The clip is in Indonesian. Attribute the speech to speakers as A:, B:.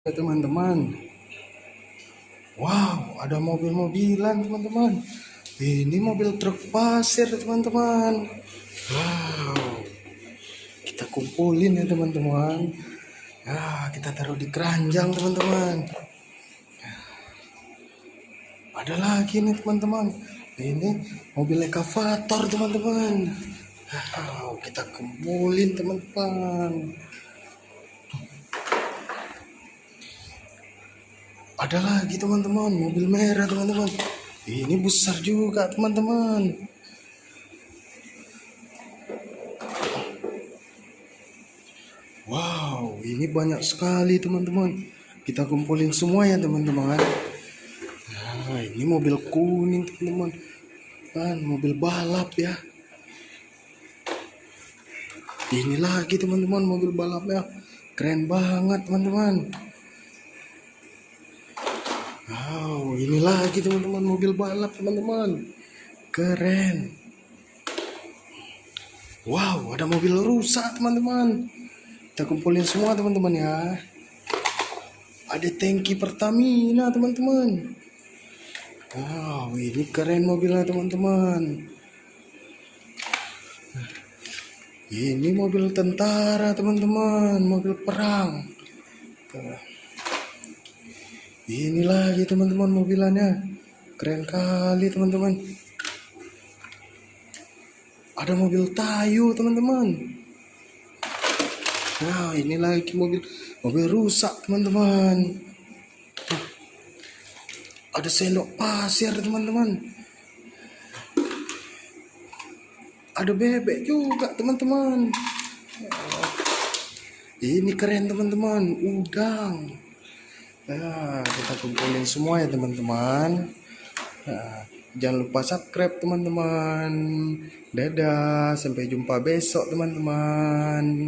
A: Teman-teman, wow, ada mobil-mobilan teman-teman. Ini mobil truk pasir teman-teman. Wow, kita kumpulin ya teman-teman. Ya, kita taruh di keranjang teman-teman. Ada lagi nih teman-teman. Ini mobil ekavator teman-teman. Wow, kita kumpulin teman-teman. Ada lagi teman-teman, mobil merah teman-teman. Ini besar juga teman-teman. Wow, ini banyak sekali teman-teman. Kita kumpulin semua ya teman-teman. Nah, ini mobil kuning teman-teman. Kan mobil balap ya. Ini lagi teman-teman mobil balapnya. Keren banget teman-teman. Wow, ini lagi teman-teman mobil balap teman-teman. Keren. Wow, ada mobil rusak teman-teman. Kita kumpulin semua teman-teman ya. Ada tangki Pertamina teman-teman. Wow, ini keren mobilnya teman-teman. Ini mobil tentara teman-teman, mobil perang. Ini lagi teman-teman mobilannya. Keren kali teman-teman. Ada mobil Tayo teman-teman. Nah, ini lagi mobil rusak teman-teman. Ada sendok pasir teman-teman. Ada bebek juga teman-teman. Ini keren teman-teman, udang. Nah, kita kumpulin semua ya teman-teman. Nah, jangan lupa subscribe teman-teman. Dadah, sampai jumpa besok teman-teman.